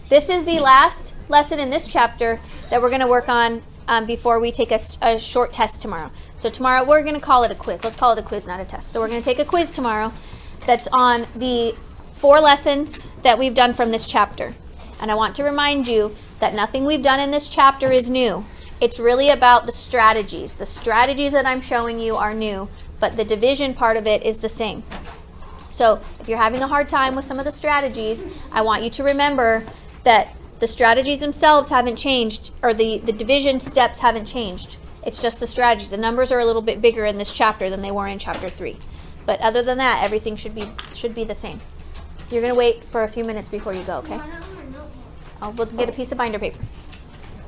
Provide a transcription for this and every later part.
This is the last lesson in this chapter that we're going to work on before we take a short test tomorrow. So tomorrow we're going to call it a quiz. Let's call it a quiz, not a test. So we're going to take a quiz tomorrow that's on the 4 lessons that we've done from this chapter. And I want to remind you that nothing we've done in this chapter is new. It's really about the strategies. The strategies that I'm showing you are new, but the division part of it is the same. So if you're having a hard time with some of the strategies, I want you to remember that the strategies themselves haven't changed, or the division steps haven't changed. It's just the strategies. The numbers are a little bit bigger in this chapter than they were in chapter 3. But other than that, everything should be the same. You're going to wait for a few minutes before you go, okay? Oh, we'll get a piece of binder paper.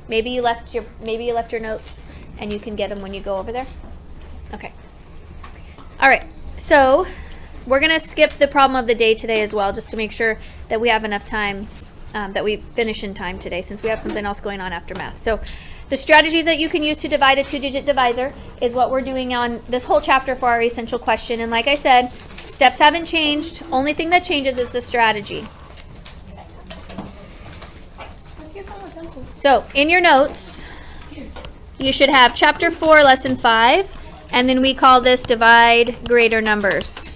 Maybe you left your notes and you can get them when you go over there. Okay. All right. So we're going to skip the problem of the day today as well, just to make sure that we have enough time, that we finish in time today, since we have something else going on after math. So the strategies that you can use to divide a 2-digit divisor is what we're doing on this whole chapter for our essential question. And like I said, steps haven't changed. Only thing that changes is the strategy. So in your notes, you should have chapter 4, lesson 5, and then we call this divide greater numbers.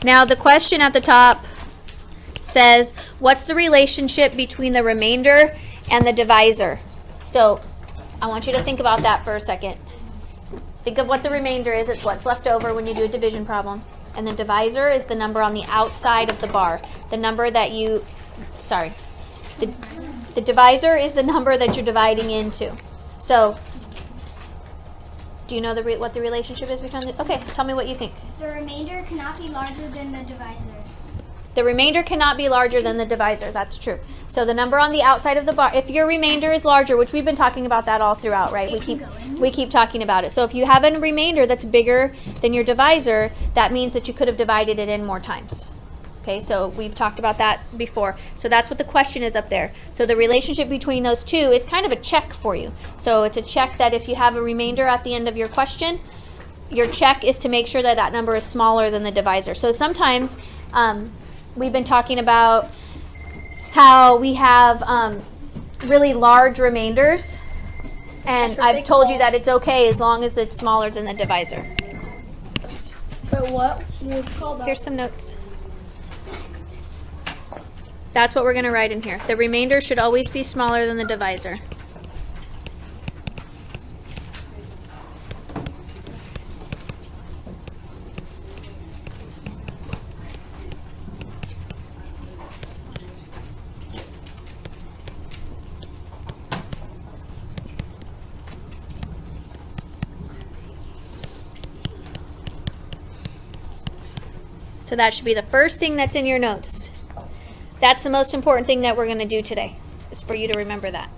Now the question at the top says, what's the relationship between the remainder and the divisor? So I want you to think about that for a second. Think of what the remainder is. It's what's left over when you do a division problem. And the divisor is the number on the outside of the bar. The number that you, the divisor is the number that you're dividing into. So, do you know what the relationship is between the, okay, tell me what you think. The remainder cannot be larger than the divisor. The remainder cannot be larger than the divisor. That's true. So the number on the outside of the bar, if your remainder is larger, which we've been talking about that all throughout, right? We keep talking about it. So if you have a remainder that's bigger than your divisor, that means that you could have divided it in more times. Okay, so we've talked about that before. So that's what the question is up there. So the relationship between those two is kind of a check for you. So it's a check that if you have a remainder at the end of your question, your check is to make sure that that number is smaller than the divisor. So sometimes we've been talking about how we have really large remainders, and I've told you that it's okay as long as it's smaller than the divisor. But what was called? Here's some notes. That's what we're going to write in here. The remainder should always be smaller than the divisor. So that should be the first thing that's in your notes. That's the most important thing that we're going to do today, is for you to remember that.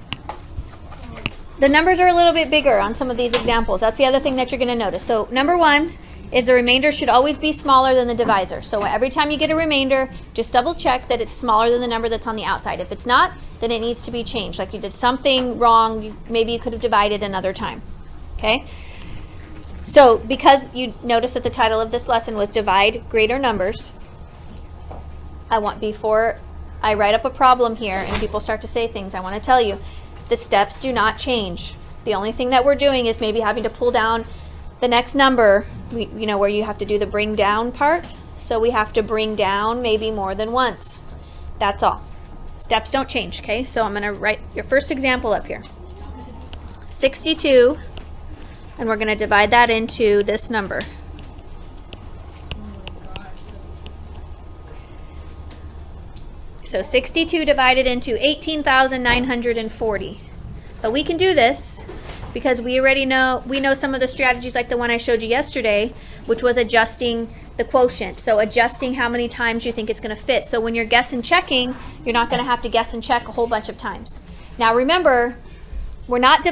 The numbers are a little bit bigger on some of these examples. That's the other thing that you're going to notice. So number 1 is the remainder should always be smaller than the divisor. So every time you get a remainder, just double check that it's smaller than the number that's on the outside. If it's not, then it needs to be changed. Like you did something wrong, maybe you could have divided another time. Okay? So because you notice that the title of this lesson was Divide Greater Numbers, I want, before I write up a problem here and people start to say things, I want to tell you the steps do not change. The only thing that we're doing is maybe having to pull down the next number, where you have to do the bring down part. So we have to bring down maybe more than once. That's all. Steps don't change, okay? So I'm going to write your first example up here. 62. And we're going to divide that into this number. So 62 divided into 18,940. But we can do this because we know some of the strategies, like the one I showed you yesterday, which was adjusting the quotient. So adjusting how many times you think it's going to fit. So when you're guess and checking, you're not going to have to guess and check a whole bunch of times. Now remember, we're not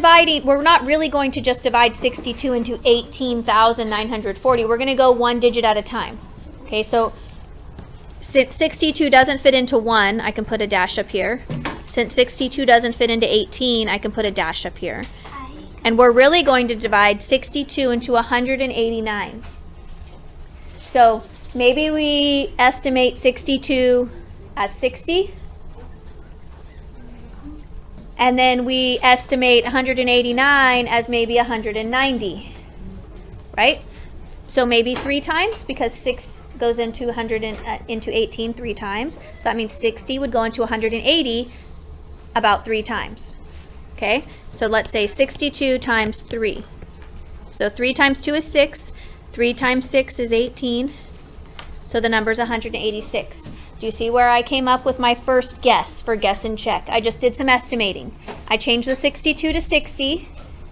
really going to just divide 62 into 18,940. We're going to go one digit at a time. Okay, so since 62 doesn't fit into 1, I can put a dash up here. Since 62 doesn't fit into 18, I can put a dash up here. And we're really going to divide 62 into 189. So maybe we estimate 62 as 60. And then we estimate 189 as maybe 190, right? So maybe 3 times, because 6 goes into 18 3 times. So that means 60 would go into 180 about 3 times. Okay, so let's say 62 times 3. So 3 times 2 is 6. 3 times 6 is 18. So the number is 186. Do you see where I came up with my first guess for guess and check? I just did some estimating. I changed the 62 to 60,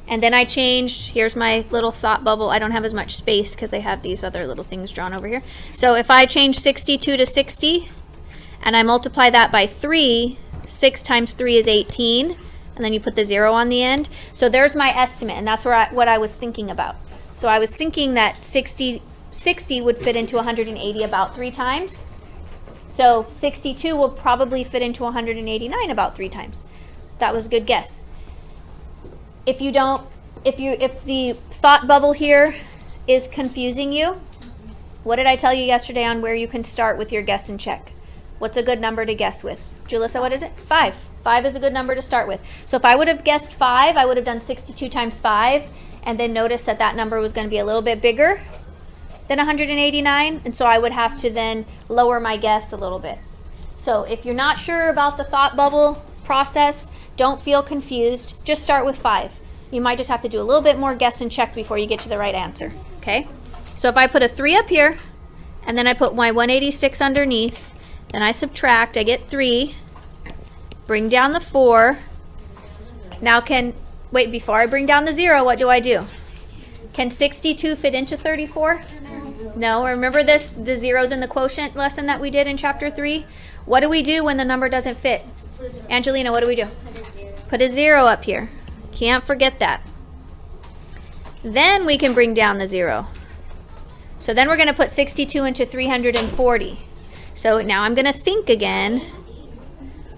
and then I changed, here's my little thought bubble. I don't have as much space because they have these other little things drawn over here. So if I change 62 to 60, and I multiply that by 3, 6 times 3 is 18, and then you put the 0 on the end. So there's my estimate, and that's what I was thinking about. So I was thinking that 60 would fit into 180 about 3 times. So 62 will probably fit into 189 about 3 times. That was a good guess. If the thought bubble here is confusing you, what did I tell you yesterday on where you can start with your guess and check? What's a good number to guess with? Julissa, what is it? 5. 5 is a good number to start with. So if I would have guessed 5, I would have done 62 times 5, and then notice that that number was going to be a little bit bigger than 189, and so I would have to then lower my guess a little bit. So if you're not sure about the thought bubble process, don't feel confused. Just start with 5. You might just have to do a little bit more guess and check before you get to the right answer, okay? So if I put a 3 up here, and then I put my 186 underneath, then I subtract, I get 3, bring down the 4. Now before I bring down the 0, what do I do? Can 62 fit into 34? No, remember the zeros in the quotient lesson that we did in chapter 3? What do we do when the number doesn't fit? Angelina, what do we do? Put a 0 up here. Can't forget that. Then we can bring down the 0. So then we're going to put 62 into 340. So now I'm going to think again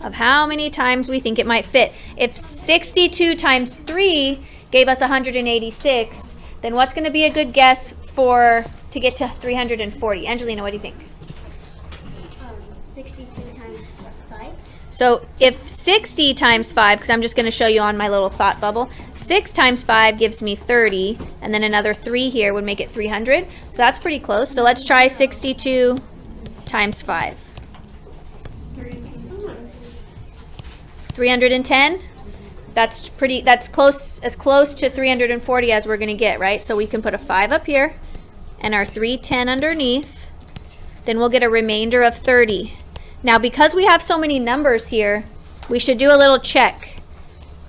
of how many times we think it might fit. If 62 times 3 gave us 186, then what's going to be a good guess to get to 340? Angelina, what do you think? 62 times 5. So if 60 times 5, because I'm just going to show you on my little thought bubble, 6 times 5 gives me 30, and then another 3 here would make it 300. So that's pretty close. So let's try 62 times 5. 310. That's close, as close to 340 as we're going to get, right? So we can put a 5 up here and our 310 underneath. Then we'll get a remainder of 30. Now, because we have so many numbers here, we should do a little check.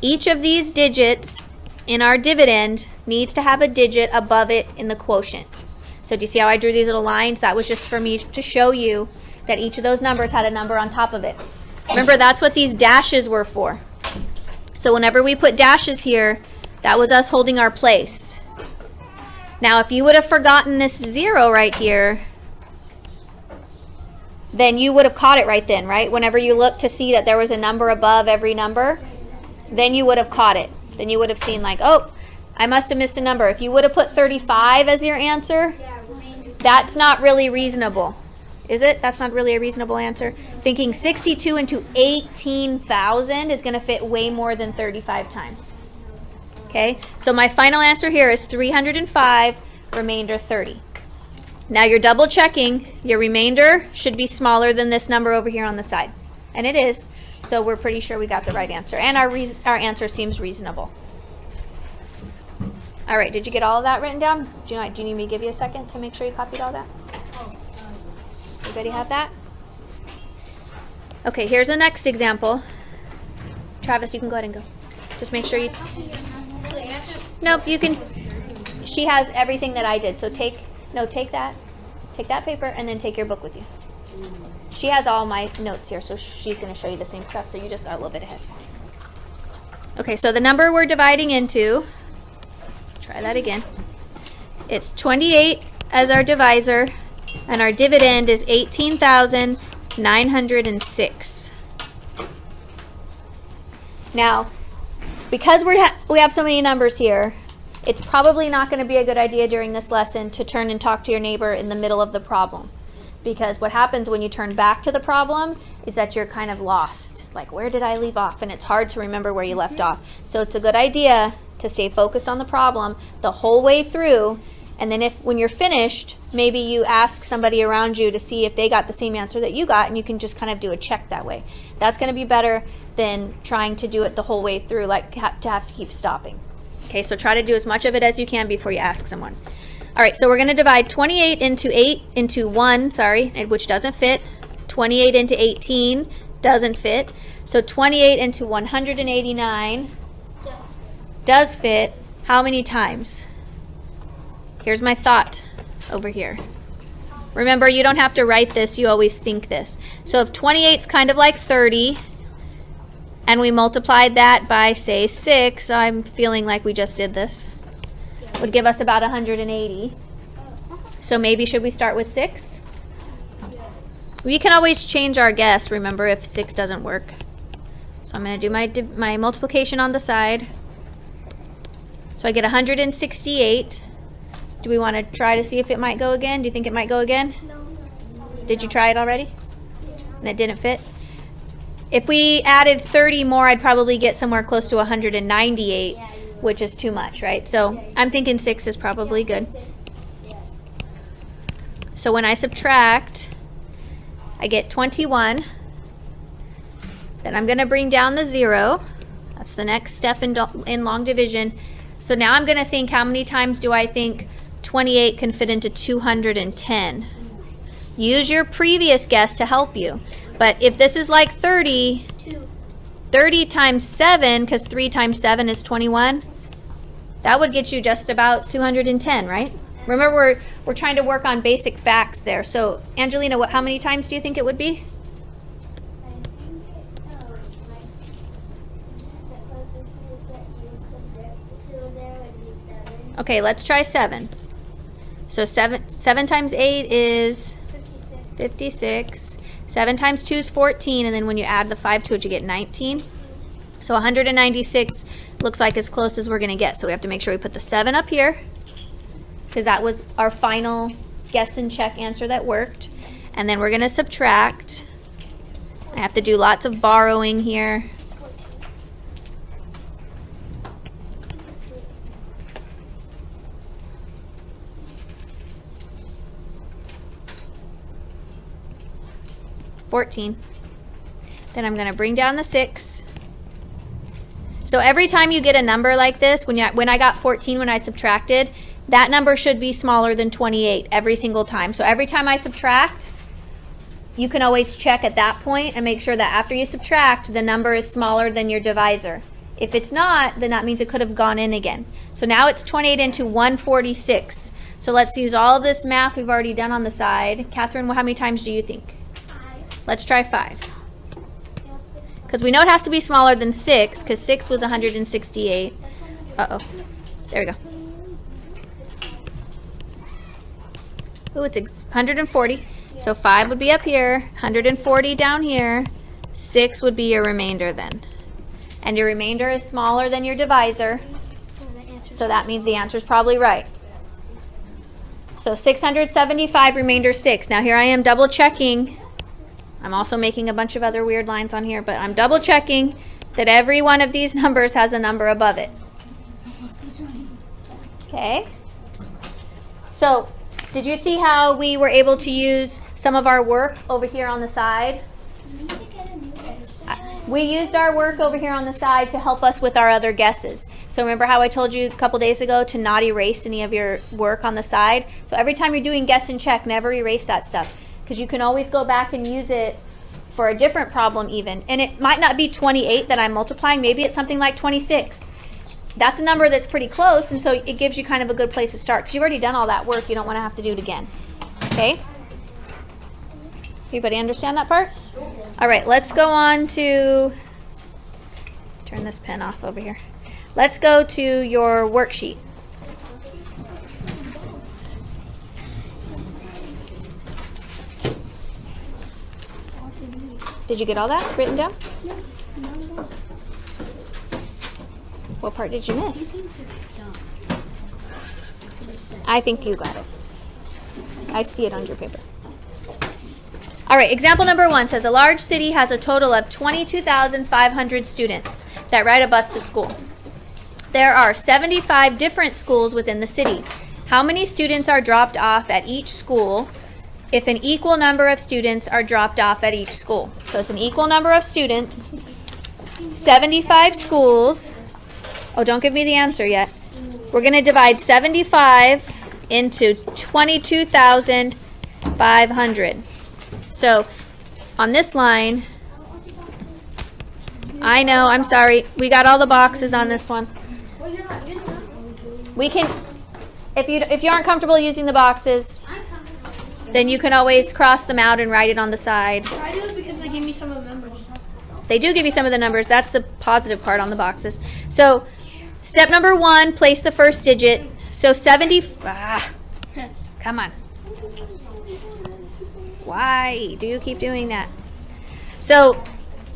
Each of these digits in our dividend needs to have a digit above it in the quotient. So do you see how I drew these little lines? That was just for me to show you that each of those numbers had a number on top of it. Remember, that's what these dashes were for. So whenever we put dashes here, that was us holding our place. Now, if you would have forgotten this 0 right here, then you would have caught it right then, right? Whenever you looked to see that there was a number above every number, then you would have caught it. Then you would have seen like, oh, I must have missed a number. If you would have put 35 as your answer, that's not really reasonable. Is it? That's not really a reasonable answer. Thinking 62 into 18,000 is going to fit way more than 35 times. Okay, so my final answer here is 305, remainder 30. Now you're double checking. Your remainder should be smaller than this number over here on the side. And it is. So we're pretty sure we got the right answer. And our answer seems reasonable. All right, did you get all of that written down? Do you need me to give you a second to make sure you copied all that? Everybody have that? Okay, here's the next example. Travis, you can go ahead and go. Just make sure you... Nope, you can... She has everything that I did, so take that paper and then take your book with you. She has all my notes here, so she's going to show you the same stuff, so you just got a little bit ahead. Okay, so the number we're dividing into, try that again. It's 28 as our divisor, and our dividend is 18,906. Now, because we have so many numbers here, it's probably not going to be a good idea during this lesson to turn and talk to your neighbor in the middle of the problem. Because what happens when you turn back to the problem is that you're kind of lost. Like, where did I leave off? And it's hard to remember where you left off. So it's a good idea to stay focused on the problem the whole way through. And then when you're finished, maybe you ask somebody around you to see if they got the same answer that you got, and you can just kind of do a check that way. That's going to be better than trying to do it the whole way through, like to have to keep stopping. Okay, so try to do as much of it as you can before you ask someone. All right, so we're going to divide 28 into 1, which doesn't fit. 28 into 18 doesn't fit. So 28 into 189 does fit. How many times? Here's my thought over here. Remember, you don't have to write this, you always think this. So if 28 is kind of like 30, and we multiplied that by, say, 6, I'm feeling like we just did this, would give us about 180. So maybe should we start with 6? We can always change our guess, remember, if 6 doesn't work. So I'm going to do my multiplication on the side. So I get 168. Do we want to try to see if it might go again? Do you think it might go again? No. Did you try it already? And it didn't fit? If we added 30 more, I'd probably get somewhere close to 198, which is too much, right? So I'm thinking 6 is probably good. So when I subtract, I get 21. Then I'm going to bring down the 0. That's the next step in long division. So now I'm going to think, how many times do I think 28 can fit into 210? Use your previous guess to help you. But if this is like 30, 30 times 7, because 3 times 7 is 21, that would get you just about 210, right? Remember, we're trying to work on basic facts there. So, Angelina, how many times do you think it would be? Okay, let's try 7. So 7 times 8 is 56. 7 times 2 is 14, and then when you add the 5 to it, you get 19. So 196 looks like as close as we're going to get. So we have to make sure we put the 7 up here, because that was our final guess and check answer that worked. And then we're going to subtract. I have to do lots of borrowing here. $14. Then I'm going to bring down the 6. So every time you get a number like this, when I got 14 when I subtracted, that number should be smaller than 28 every single time. So every time I subtract, you can always check at that point and make sure that after you subtract, the number is smaller than your divisor. If it's not, then that means it could have gone in again. So now it's 28 into 146. So let's use all of this math we've already done on the side. Catherine, how many times do you think? Let's try 5. Because we know it has to be smaller than 6, because 6 was 168. Uh-oh. There we go. Ooh, it's 140. So 5 would be up here, 140 down here. 6 would be your remainder then. And your remainder is smaller than your divisor. So that means the answer is probably right. So 675, remainder 6. Now here I am double checking. I'm also making a bunch of other weird lines on here, but I'm double checking that every one of these numbers has a number above it. Okay. So, did you see how we were able to use some of our work over here on the side? We used our work over here on the side to help us with our other guesses. So remember how I told you a couple days ago to not erase any of your work on the side? So every time you're doing guess and check, never erase that stuff, because you can always go back and use it for a different problem even. And it might not be 28 that I'm multiplying. Maybe it's something like 26. That's a number that's pretty close, and so it gives you kind of a good place to start, because you've already done all that work. You don't want to have to do it again. Okay? Everybody understand that part? All right, let's go on to, turn this pen off over here. Let's go to your worksheet. Did you get all that written down? What part did you miss? I think you got it. I see it on your paper. All right, example number 1 says a large city has a total of 22,500 students that ride a bus to school. There are 75 different schools within the city. How many students are dropped off at each school if an equal number of students are dropped off at each school? So it's an equal number of students, 75 schools. Oh, don't give me the answer yet. We're going to divide 75 into 22,500. So on this line, I know, I'm sorry, we got all the boxes on this one. We can, if you aren't comfortable using the boxes, then you can always cross them out and write it on the side. I do it because they give me some of the numbers. They do give you some of the numbers. That's the positive part on the boxes. So step number 1, place the first digit. So 70, come on. Why do you keep doing that? So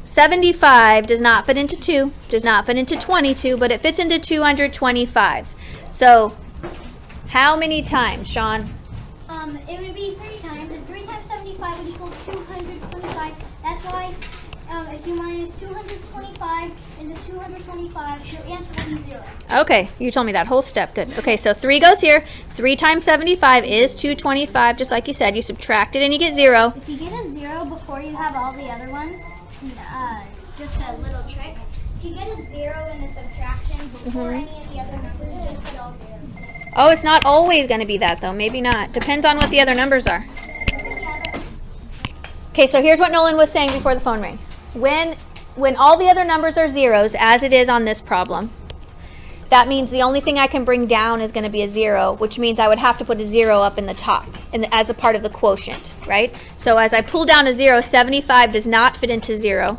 75 does not fit into 2, does not fit into 22, but it fits into 225. So how many times, Sean? It would be 3 times, and 3 times 75 would equal 225. That's why if you minus 225 into 225, your answer will be 0. Okay, you told me that whole step. Good. Okay, so 3 goes here. 3 times 75 is 225, just like you said. You subtract it and you get 0. If you get a 0 before you have all the other ones, just a little trick. If you get a 0 in the subtraction before any of the other numbers, just put all zeros. Oh, it's not always going to be that, though. Maybe not. Depends on what the other numbers are. Okay, so here's what Nolan was saying before the phone rang. When all the other numbers are zeros, as it is on this problem, that means the only thing I can bring down is going to be a 0, which means I would have to put a 0 up in the top as a part of the quotient, right? So as I pull down a 0, 75 does not fit into 0.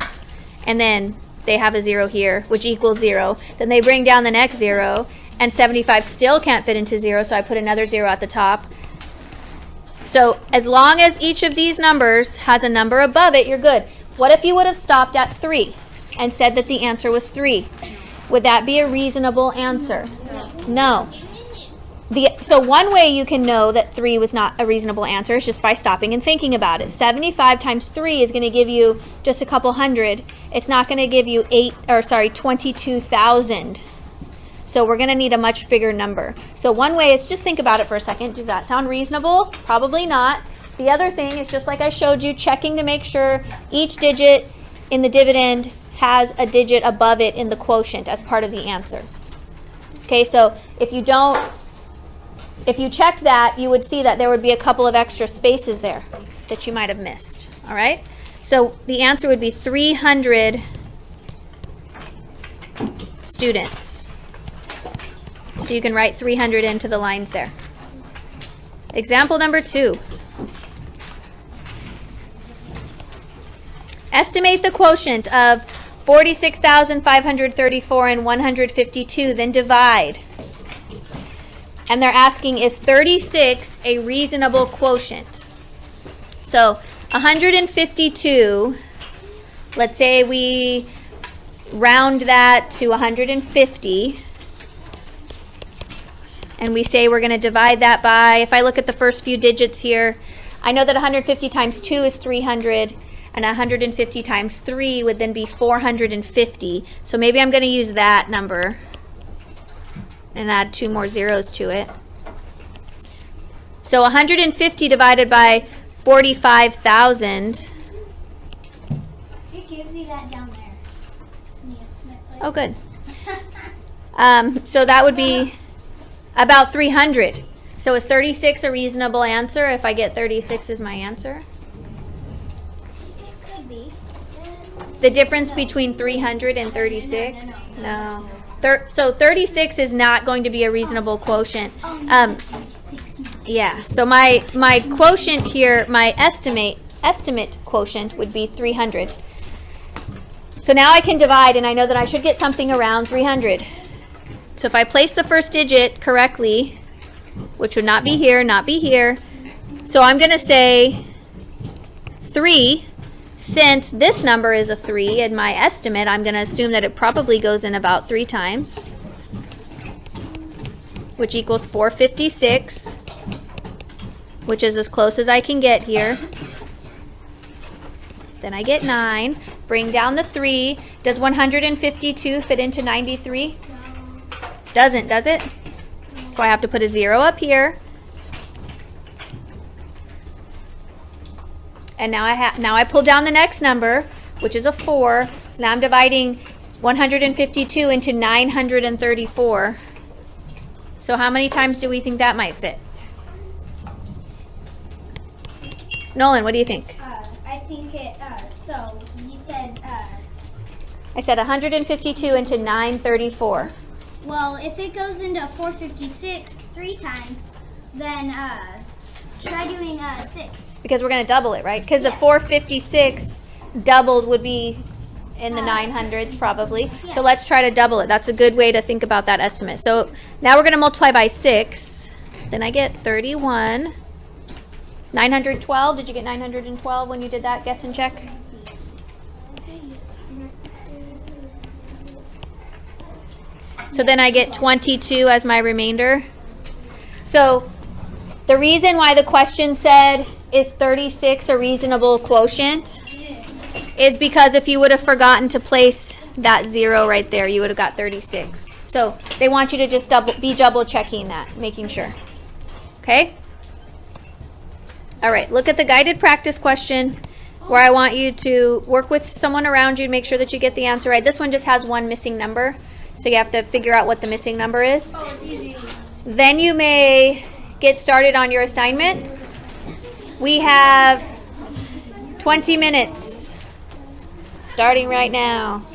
And then they have a 0 here, which equals 0. Then they bring down the next 0, and 75 still can't fit into 0, so I put another 0 at the top. So as long as each of these numbers has a number above it, you're good. What if you would have stopped at 3 and said that the answer was 3? Would that be a reasonable answer? No. So one way you can know that 3 was not a reasonable answer is just by stopping and thinking about it. 75 times 3 is going to give you just a couple hundred. It's not going to give you 22,000. So we're going to need a much bigger number. So one way is just think about it for a second. Does that sound reasonable? Probably not. The other thing is, just like I showed you, checking to make sure each digit in the dividend has a digit above it in the quotient as part of the answer. Okay, so if you checked that, you would see that there would be a couple of extra spaces there that you might have missed. All right? So the answer would be 300 students. So you can write 300 into the lines there. Example number 2. Estimate the quotient of 46,534 and 152, then divide. And they're asking, is 36 a reasonable quotient? So 152, let's say we round that to 150. And we say we're going to divide that by, if I look at the first few digits here, I know that 150 times 2 is 300, and 150 times 3 would then be 450. So maybe I'm going to use that number and add 2 more zeros to it. So 150 divided by 45,000. It gives you that down there in the estimate place. Oh, good. So that would be about 300. So is 36 a reasonable answer if I get 36 as my answer? Could be. The difference between 300 and 36? No. So 36 is not going to be a reasonable quotient. Yeah, so my quotient here, my estimate quotient would be 300. So now I can divide, and I know that I should get something around 300. So if I place the first digit correctly, which would not be here, not be here, so I'm going to say 3. Since this number is a 3 in my estimate, I'm going to assume that it probably goes in about 3 times, which equals 456, which is as close as I can get here. Then I get 9. Bring down the 3. Does 152 fit into 93? Doesn't, does it? So I have to put a 0 up here. And now I pull down the next number, which is a 4. So now I'm dividing 152 into 934. So how many times do we think that might fit? Nolan, what do you think? I think so you said, I said 152 into 934. well, if it goes into 456 3 times, then, try doing, 6. Because we're going to double it, right? Because the Yeah. 456 doubled would be in the 900s probably. So let's try to double it. That's a good way to think about that estimate. So now we're going to multiply by 6. Then I get 31. 912. Did you get 912 when you did that guess and check? So then I get 22 as my remainder. So the reason why the question said, is 36 a reasonable quotient? Is because if you would have forgotten to place that 0 right there, you would have got 36. So they want you to just be double checking that, making sure. Okay? All right, look at the guided practice question where I want you to work with someone around you to make sure that you get the answer right. This one just has one missing number, so you have to figure out what the missing number is. Oh, it's easy. Then you may get started on your assignment. We have 20 minutes starting right now.